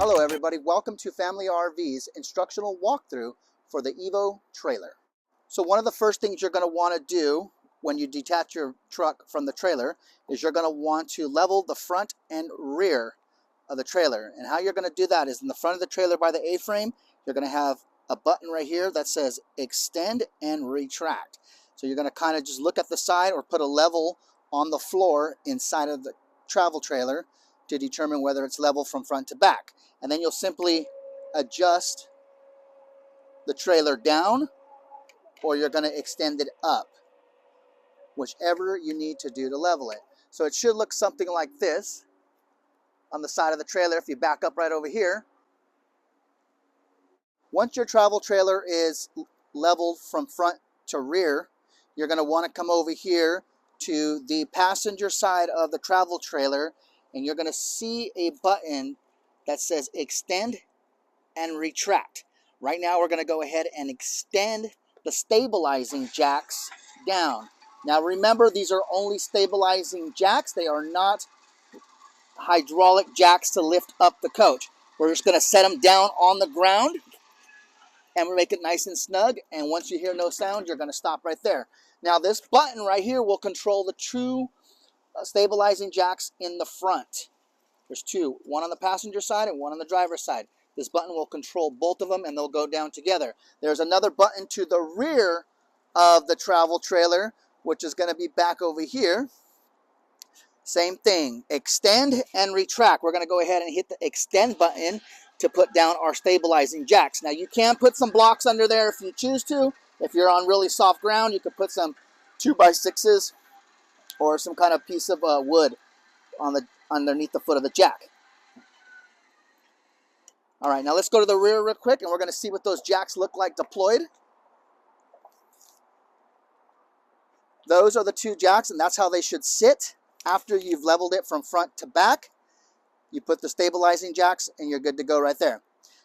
Hello everybody, welcome to Family RV's instructional walkthrough for the EVO trailer. So one of the first things you're going to want to do when you detach your truck from the trailer is you're going to want to level the front and rear of the trailer. And how you're going to do that is in the front of the trailer by the A-frame, you're going to have a button right here that says extend and retract. So you're going to kind of just look at the side or put a level on the floor inside of the travel trailer to determine whether it's level from front to back. And then you'll simply adjust the trailer down, or you're going to extend it up, whichever you need to do to level it. So it should look something like this on the side of the trailer if you back up right over here. Once your travel trailer is leveled from front to rear, you're going to want to come over here to the passenger side of the travel trailer, and you're going to see a button that says extend and retract. Right now we're going to go ahead and extend the stabilizing jacks down. Now remember, these are only stabilizing jacks. They are not hydraulic jacks to lift up the coach. We're just going to set them down on the ground and we'll make it nice and snug. And once you hear no sound, you're going to stop right there. Now this button right here will control the true stabilizing jacks in the front. There's two, one on the passenger side and one on the driver's side. This button will control both of them and they'll go down together. There's another button to the rear of the travel trailer, which is going to be back over here. Same thing, extend and retract. We're going to go ahead and hit the extend button to put down our stabilizing jacks. Now you can put some blocks under there if you choose to. If you're on really soft ground, you could put some 2x6s or some kind of piece of wood on the underneath the foot of the jack. All right, now let's go to the rear real quick and we're going to see what those jacks look like deployed. Those are the two jacks, and that's how they should sit after you've leveled it from front to back. You put the stabilizing jacks and you're good to go right there.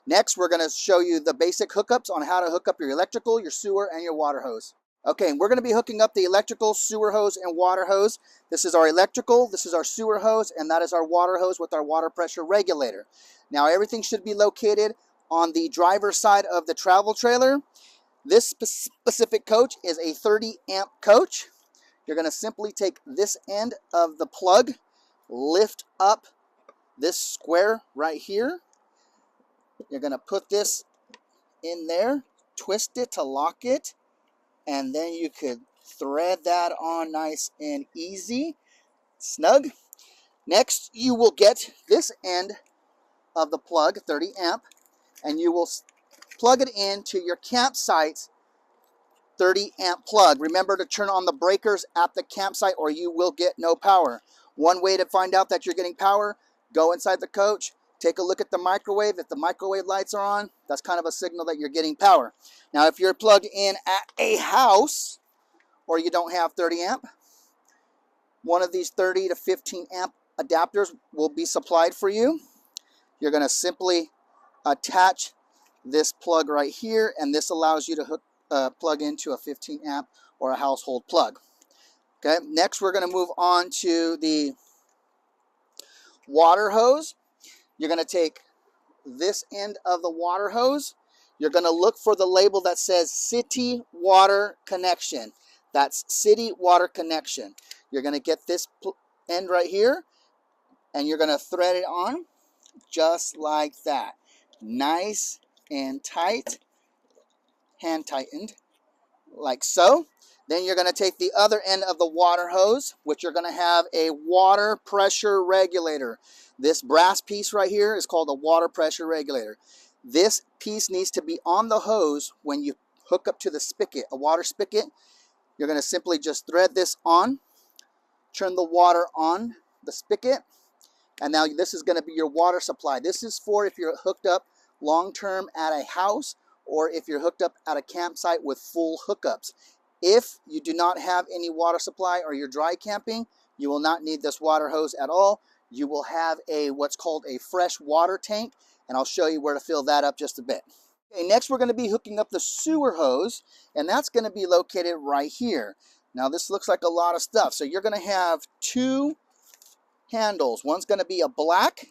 Next, we're going to show you the basic hookups on how to hook up your electrical, your sewer, and your water hose. Okay, we're going to be hooking up the electrical, sewer hose, and water hose. This is our electrical, this is our sewer hose, and that is our water hose with our water pressure regulator. Now everything should be located on the driver's side of the travel trailer. This specific coach is a 30 amp coach. You're going to simply take this end of the plug, lift up this square right here. You're going to put this in there, twist it to lock it, and then you could thread that on nice and easy, snug. Next, you will get this end of the plug, 30 amp, and you will plug it into your campsite's 30 amp plug. Remember to turn on the breakers at the campsite or you will get no power. One way to find out that you're getting power, go inside the coach, take a look at the microwave. If the microwave lights are on, that's kind of a signal that you're getting power. Now, if you're plugged in at a house or you don't have 30 amp, one of these 30 to 15 amp adapters will be supplied for you. You're going to simply attach this plug right here, and this allows you to plug into a 15 amp or a household plug. Okay, next we're going to move on to the water hose. You're going to take this end of the water hose. You're going to look for the label that says City Water Connection. That's City Water Connection. You're going to get this end right here, and you're going to thread it on just like that. Nice and tight, hand tightened, like so. Then you're going to take the other end of the water hose, which you're going to have a water pressure regulator. This brass piece right here is called a water pressure regulator. This piece needs to be on the hose when you hook up to the spigot, a water spigot. You're going to simply just thread this on, turn the water on the spigot, and now this is going to be your water supply. This is for if you're hooked up long-term at a house or if you're hooked up at a campsite with full hookups. If you do not have any water supply or you're dry camping, you will not need this water hose at all. You will have a what's called a fresh water tank, and I'll show you where to fill that up just a bit. Okay, next we're going to be hooking up the sewer hose, and that's going to be located right here. Now this looks like a lot of stuff. So you're going to have two handles. One's going to be a black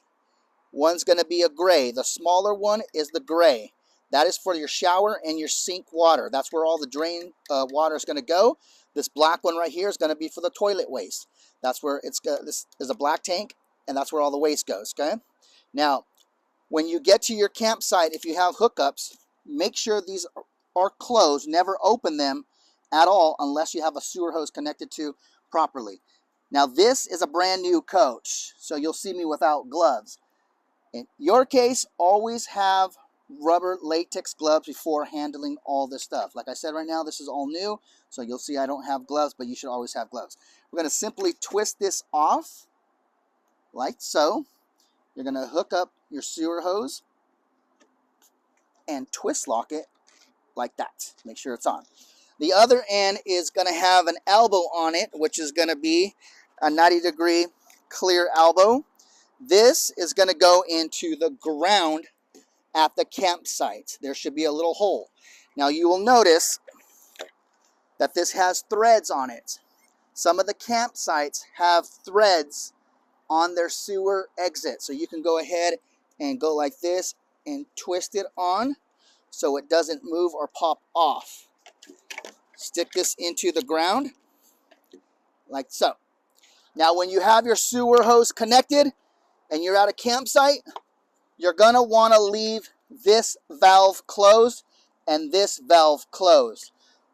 One's going to be a gray. The smaller one is the gray. That is for your shower and your sink water. That's where all the drain water is going to go. This black one right here is going to be for the toilet waste. That's where this is a black tank, and that's where all the waste goes, okay? Now, when you get to your campsite, if you have hookups, make sure these are closed. Never open them at all unless you have a sewer hose connected to properly. Now, this is a brand new coach, so you'll see me without gloves. In your case, always have rubber latex gloves before handling all this stuff. Like I said, right now, this is all new, so you'll see I don't have gloves, but you should always have gloves. We're going to simply twist this off like so. You're going to hook up your sewer hose and twist lock it like that. Make sure it's on. The other end is going to have an elbow on it, which is going to be a 90-degree clear elbow. This is going to go into the ground at the campsite. There should be a little hole. Now you will notice that this has threads on it. Some of the campsites have threads on their sewer exit. So you can go ahead and go like this and twist it on so it doesn't move or pop off. Stick this into the ground like so. Now when you have your sewer hose connected and you're at a campsite, you're going to want to leave this valve closed and this valve closed.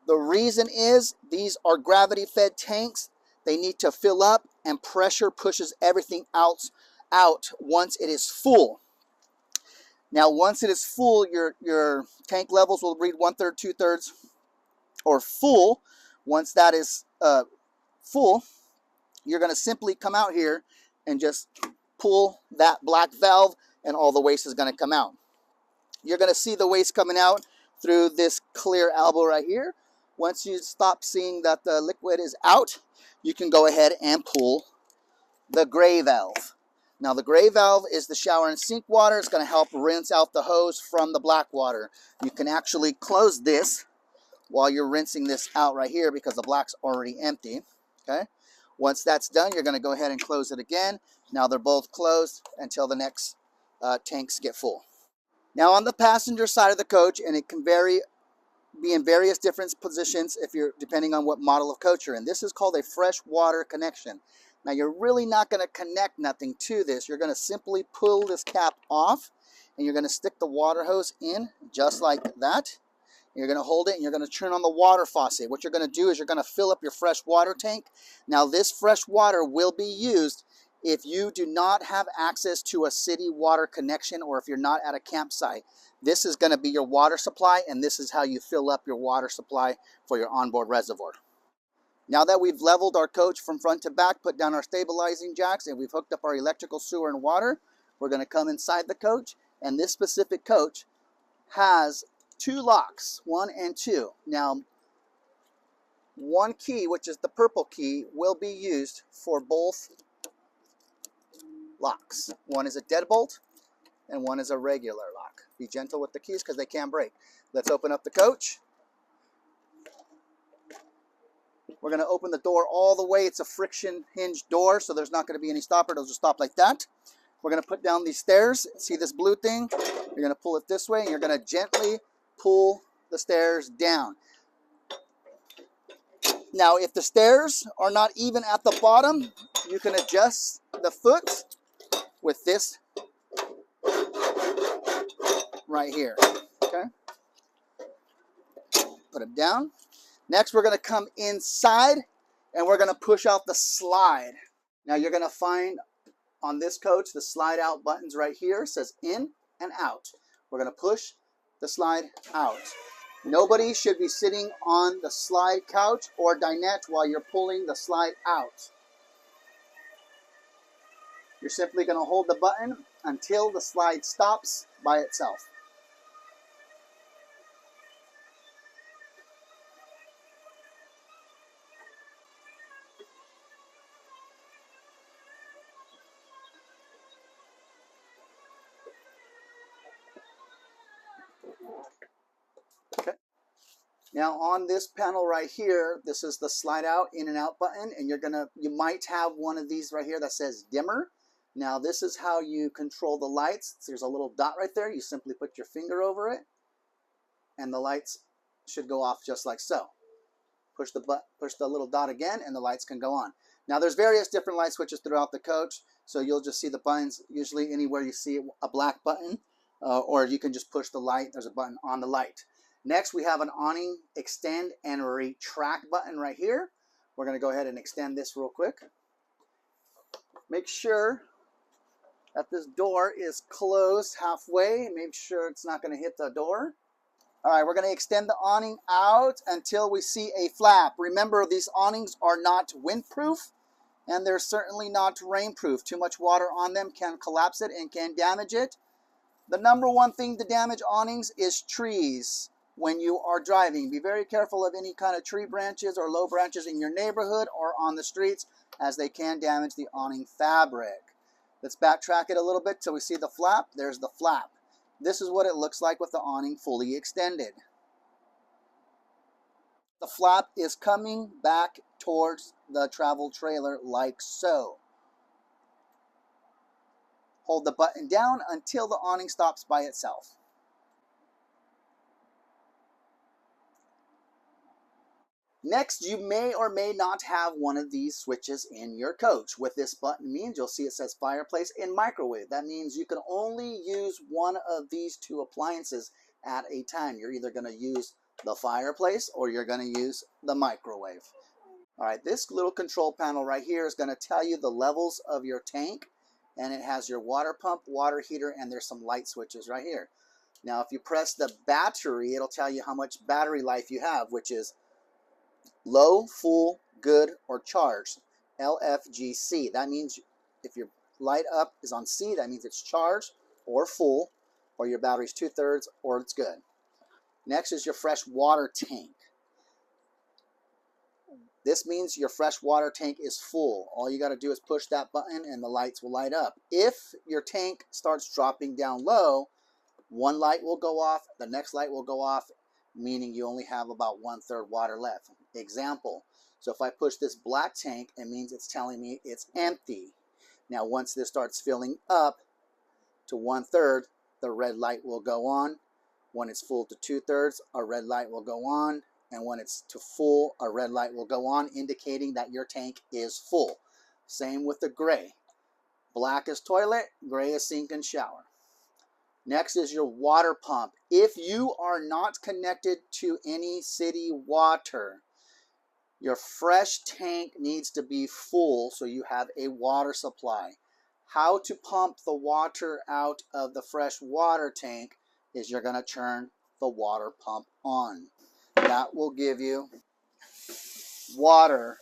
The reason is these are gravity-fed tanks. They need to fill up, and pressure pushes everything out once it is full. Now, once it is full, your tank levels will read 1/3, 2/3, or full. Once that is full, you're going to simply come out here and just pull that black valve, and all the waste is going to come out. You're going to see the waste coming out through this clear elbow right here. Once you stop seeing that the liquid is out, you can go ahead and pull the gray valve. Now the gray valve is the shower and sink water. It's going to help rinse out the hose from the black water. You can actually close this while you're rinsing this out right here because the black's already empty. Okay. Once that's done, you're going to go ahead and close it again. Now they're both closed until the next tanks get full. Now on the passenger side of the coach, and it can be in various different positions if you're depending on what model of coach you're in. This is called a freshwater connection. Now you're really not going to connect nothing to this. You're going to simply pull this cap off, and you're going to stick the water hose in just like that. You're going to hold it, and you're going to turn on the water faucet. What you're going to do is you're going to fill up your fresh water tank. Now this fresh water will be used if you do not have access to a city water connection, or if you're not at a campsite. This is going to be your water supply, and this is how you fill up your water supply for your onboard reservoir. Now that we've leveled our coach from front to back, put down our stabilizing jacks, and we've hooked up our electrical, sewer, and water, we're going to come inside the coach, and this specific coach has 2 locks, 1 and 2. Now, one key, which is the purple key, will be used for both locks. One is a deadbolt, and one is a regular lock. Be gentle with the keys because they can break. Let's open up the coach. We're going to open the door all the way. It's a friction hinge door, so there's not going to be any stopper. It'll just stop like that. We're going to put down these stairs. See this blue thing? You're going to pull it this way, and you're going to gently pull the stairs down. Now, if the stairs are not even at the bottom, you can adjust the foot with this right here. Okay, put it down. Next, we're going to come inside, and we're going to push out the slide. Now you're going to find on this coach the slide out buttons right here. It says in and out. We're going to push the slide out. Nobody should be sitting on the slide couch or dinette while you're pulling the slide out. You're simply going to hold the button until the slide stops by itself. Okay. Now on this panel right here, this is the slide out, in and out button, and you might have one of these right here that says dimmer. Now this is how you control the lights. There's a little dot right there. You simply put your finger over it and the lights should go off just like so. Push the little dot again and the lights can go on. Now there's various different light switches throughout the coach, so you'll just see the buttons usually anywhere you see a black button, or you can just push the light. There's a button on the light. Next we have an awning extend and retract button right here. We're going to go ahead and extend this real quick. Make sure that this door is closed halfway. Make sure it's not going to hit the door. All right, we're going to extend the awning out until we see a flap. Remember, these awnings are not windproof, and they're certainly not rainproof. Too much water on them can collapse it and can damage it. The number one thing to damage awnings is trees when you are driving. Be very careful of any kind of tree branches or low branches in your neighborhood or on the streets, as they can damage the awning fabric. Let's backtrack it a little bit till we see the flap. There's the flap. This is what it looks like with the awning fully extended. The flap is coming back towards the travel trailer like so. Hold the button down until the awning stops by itself. Next, you may or may not have one of these switches in your coach. What this button means, you'll see it says fireplace and microwave. That means you can only use one of these two appliances at a time. You're either going to use the fireplace or you're going to use the microwave. All right, this little control panel right here is going to tell you the levels of your tank, and it has your water pump, water heater, and there's some light switches right here. Now, if you press the battery, it'll tell you how much battery life you have, which is low, full, good, or charged. LFGC. That means if your light up is on C, that means it's charged or full, or your battery's 2/3, or it's good. Next is your fresh water tank. This means your fresh water tank is full. All you got to do is push that button and the lights will light up. If your tank starts dropping down low, one light will go off, the next light will go off, meaning you only have about 1/3 water left. Example, so if I push this black tank, it means it's telling me it's empty. Now once this starts filling up to 1/3, the red light will go on. When it's full to 2/3, a red light will go on. And when it's to full, a red light will go on, indicating that your tank is full. Same with the gray. Black is toilet, gray is sink and shower. Next is your water pump. If you are not connected to any city water, your fresh tank needs to be full so you have a water supply. How to pump the water out of the fresh water tank is you're going to turn the water pump on. That will give you water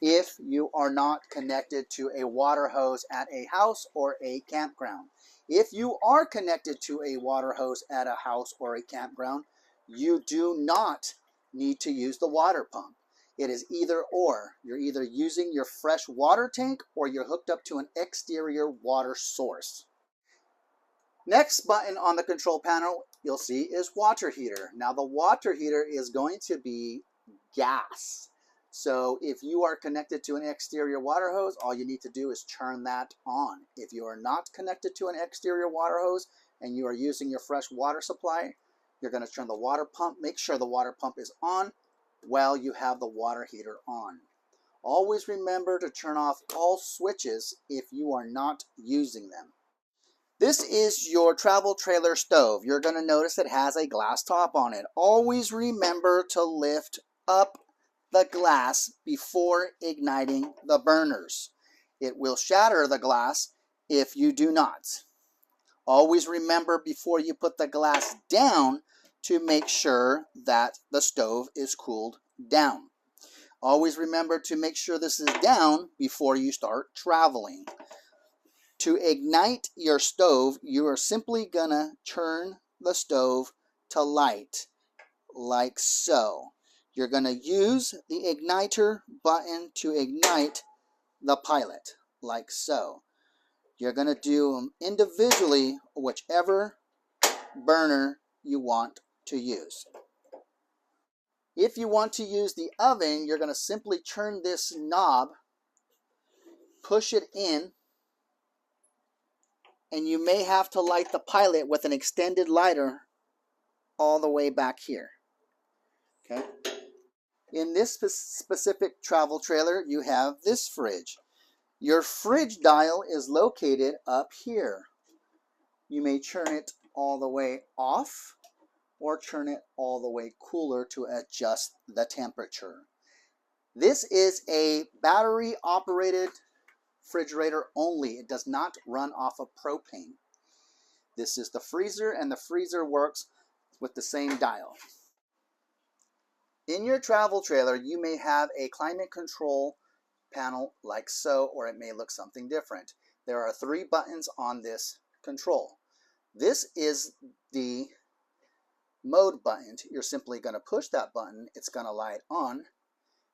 if you are not connected to a water hose at a house or a campground. If you are connected to a water hose at a house or a campground, you do not need to use the water pump. It is either or. You're either using your fresh water tank or you're hooked up to an exterior water source. Next button on the control panel you'll see is water heater. Now the water heater is going to be gas. So if you are connected to an exterior water hose, all you need to do is turn that on. If you are not connected to an exterior water hose and you are using your fresh water supply, you're going to turn the water pump. Make sure the water pump is on while you have the water heater on. Always remember to turn off all switches if you are not using them. This is your travel trailer stove. You're going to notice it has a glass top on it. Always remember to lift up the glass before igniting the burners. It will shatter the glass if you do not. Always remember before you put the glass down to make sure that the stove is cooled down. Always remember to make sure this is down before you start traveling. To ignite your stove, you are simply gonna turn the stove to light, like so. You're gonna use the igniter button to ignite the pilot, like so. You're gonna do them individually, whichever burner you want to use. If you want to use the oven, you're gonna simply turn this knob, push it in, and you may have to light the pilot with an extended lighter all the way back here. Okay. In this specific travel trailer, you have this fridge. Your fridge dial is located up here. You may turn it all the way off or turn it all the way cooler to adjust the temperature. This is a battery operated refrigerator only. It does not run off of propane. This is the freezer, and the freezer works with the same dial. In your travel trailer, you may have a climate control panel like so, or it may look something different. There are 3 buttons on this control. This is the mode button. You're simply going to push that button. It's going to light on.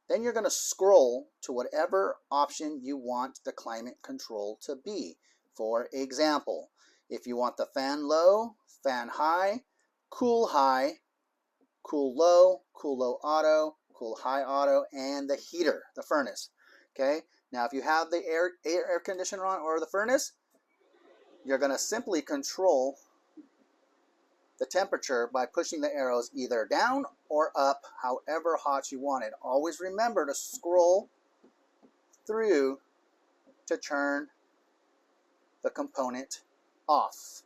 Then you're going to scroll to whatever option you want the climate control to be. For example, if you want the fan low, fan high, cool low auto, cool high auto, and the heater, the furnace. Okay. Now, if you have the air conditioner on or the furnace, you're going to simply control the temperature by pushing the arrows either down or up, however hot you want it. Always remember to scroll through to turn the component off.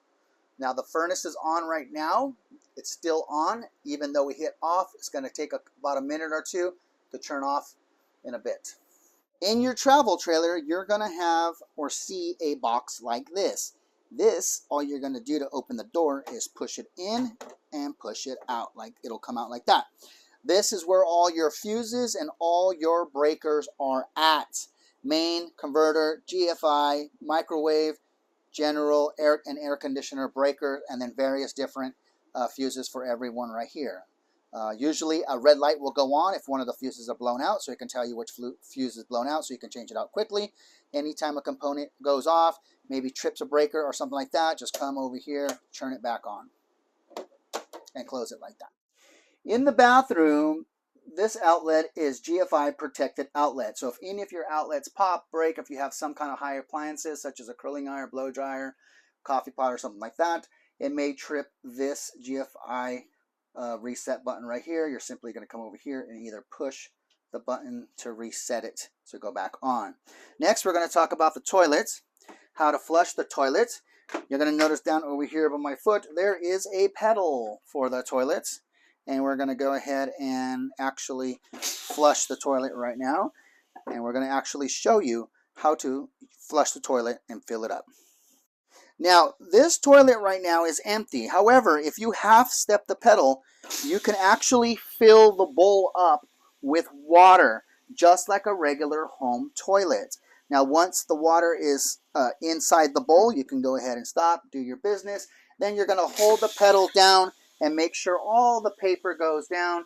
Now the furnace is on right now. It's still on. Even though we hit off, it's going to take about a minute or two to turn off in a bit. In your travel trailer, you're going to have or see a box like this. This, all you're going to do to open the door is push it in and push it out. Like it'll come out like that. This is where all your fuses and all your breakers are at. Main, converter, GFI, microwave, general, air and air conditioner, breaker, and then various different fuses for everyone right here. Usually a red light will go on if one of the fuses are blown out, so it can tell you which fuse is blown out, so you can change it out quickly. Anytime a component goes off, maybe trips a breaker or something like that, just come over here, turn it back on, and close it like that. In the bathroom, this outlet is GFI protected outlet. So if any of your outlets pop, break, if you have some kind of high appliances such as a curling iron, blow dryer, coffee pot, or something like that, it may trip this GFI reset button right here. You're simply going to come over here and either push the button to reset it to go back on. Next, we're going to talk about the toilets, how to flush the toilet. You're going to notice down over here by my foot, there is a pedal for the toilets. And we're going to go ahead and actually flush the toilet right now. And we're going to actually show you how to flush the toilet and fill it up. Now, this toilet right now is empty. However, if you half step the pedal, you can actually fill the bowl up with water, just like a regular home toilet. Now, once the water is inside the bowl, you can go ahead and stop, do your business. Then you're going to hold the pedal down and make sure all the paper goes down.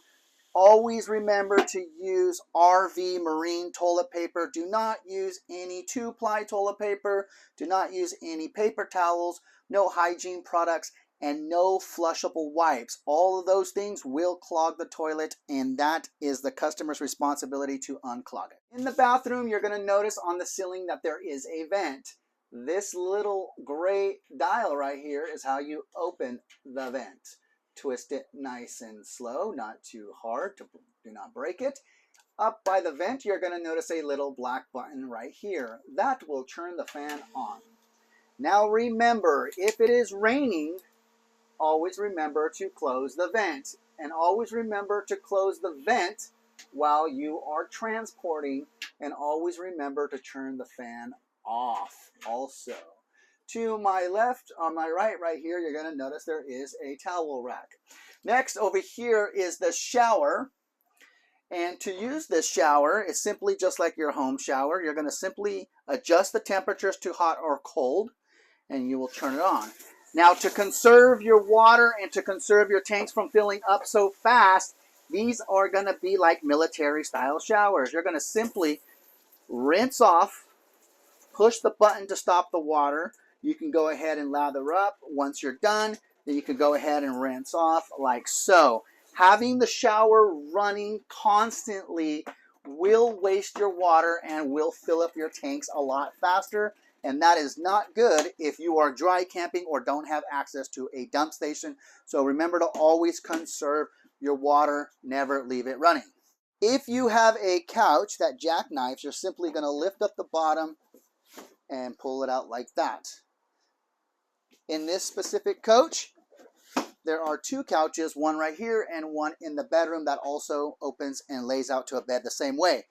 Always remember to use RV marine toilet paper. Do not use any 2-ply toilet paper. Do not use any paper towels, no hygiene products, and no flushable wipes. All of those things will clog the toilet, and that is the customer's responsibility to unclog it. In the bathroom, you're going to notice on the ceiling that there is a vent. This little gray dial right here is how you open the vent. Twist it nice and slow, not too hard, do not break it. Up by the vent, you're going to notice a little black button right here. That will turn the fan on. Now remember, if it is raining, always remember to close the vent. And always remember to close the vent while you are transporting. And always remember to turn the fan off also. To my left, on my right here, you're going to notice there is a towel rack. Next, over here is the shower. And to use this shower, it's simply just like your home shower. You're going to simply adjust the temperatures to hot or cold, and you will turn it on. Now, to conserve your water and to conserve your tanks from filling up so fast, these are going to be like military-style showers. You're going to simply rinse off, push the button to stop the water. You can go ahead and lather up. Once you're done, then you can go ahead and rinse off like so. Having the shower running constantly will waste your water and will fill up your tanks a lot faster And that is not good if you are dry camping or don't have access to a dump station. So remember to always conserve your water, never leave it running. If you have a couch that jackknifes, you're simply going to lift up the bottom and pull it out like that. In this specific coach, there are two couches, one right here and one in the bedroom that also opens and lays out to a bed the same way.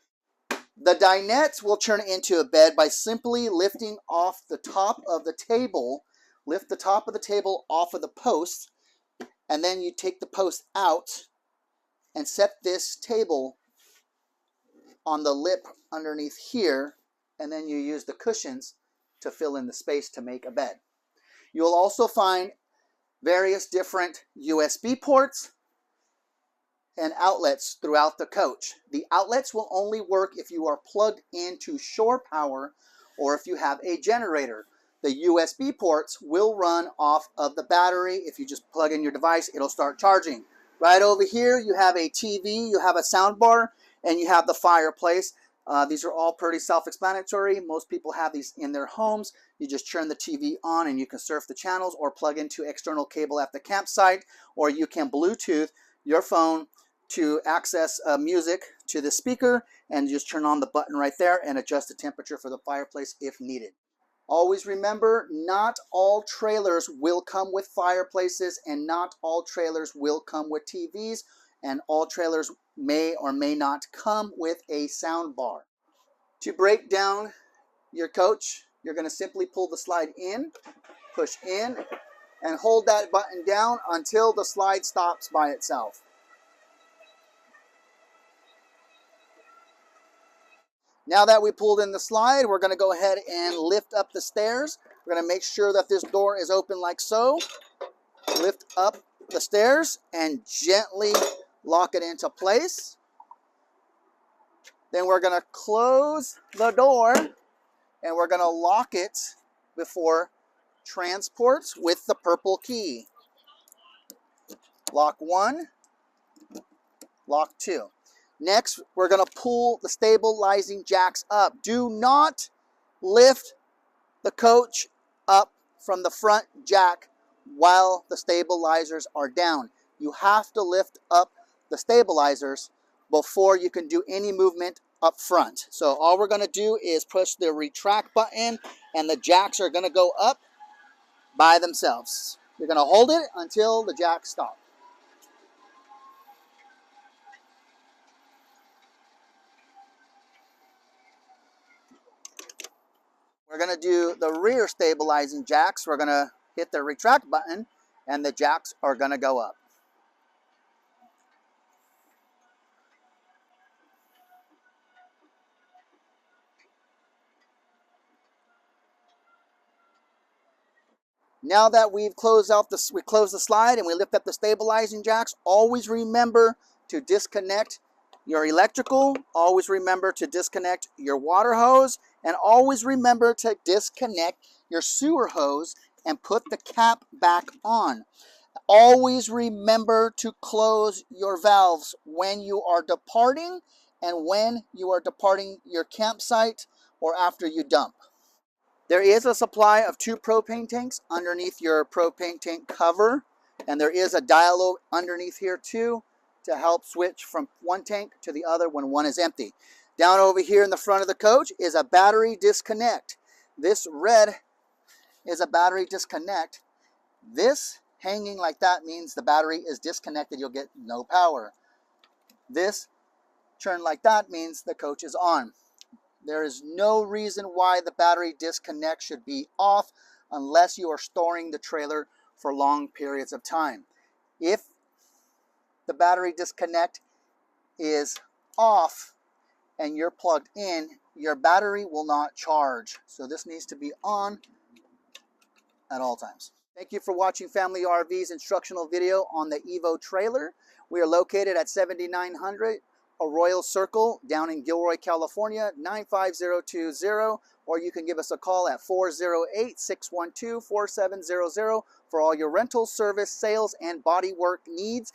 The dinette will turn into a bed by simply lifting off the top of the table. Lift the top of the table off of the post, and then you take the post out and set this table on the lip underneath here, and then you use the cushions to fill in the space to make a bed. You'll also find various different USB ports and outlets throughout the coach. The outlets will only work if you are plugged into shore power or if you have a generator. The USB ports will run off of the battery. If you just plug in your device, it'll start charging. Right over here, you have a TV, you have a sound bar, and you have the fireplace. These are all pretty self-explanatory. Most people have these in their homes. You just turn the TV on and you can surf the channels or plug into external cable at the campsite, or you can Bluetooth your phone to access music to the speaker and just turn on the button right there and adjust the temperature for the fireplace if needed. Always remember, not all trailers will come with fireplaces and not all trailers will come with TVs, and all trailers may or may not come with a sound bar. To break down your coach, you're going to simply pull the slide in, push in, and hold that button down until the slide stops by itself. Now that we pulled in the slide, we're going to go ahead and lift up the stairs. We're going to make sure that this door is open like so. Lift up the stairs and gently lock it into place. Then we're going to close the door and we're going to lock it before transport with the purple key. Lock 1, lock 2. Next, we're going to pull the stabilizing jacks up. Do not lift the coach up from the front jack while the stabilizers are down. You have to lift up the stabilizers before you can do any movement up front. So all we're going to do is push the retract button and the jacks are going to go up by themselves. You're going to hold it until the jacks stop. We're going to do the rear stabilizing jacks. We're going to hit the retract button and the jacks are going to go up. Now that we've closed the slide and we lift up the stabilizing jacks, always remember to disconnect your electrical, always remember to disconnect your water hose, and always remember to disconnect your sewer hose and put the cap back on. Always remember to close your valves when you are departing and when you are departing your campsite or after you dump. There is a supply of 2 propane tanks underneath your propane tank cover, and there is a dial underneath here too to help switch from one tank to the other when one is empty. Down over here in the front of the coach is a battery disconnect. This red is a battery disconnect. This hanging like that means the battery is disconnected. You'll get no power. This turn like that means the coach is on. There is no reason why the battery disconnect should be off unless you are storing the trailer for long periods of time. If the battery disconnect is off and you're plugged in, your battery will not charge. So this needs to be on at all times. Thank you for watching Family RV's instructional video on the EVO trailer. We are located at 7900 Arroyo Circle down in Gilroy, California, 95020, or you can give us a call at 408-612-4700 for all your rental, service, sales, and bodywork needs.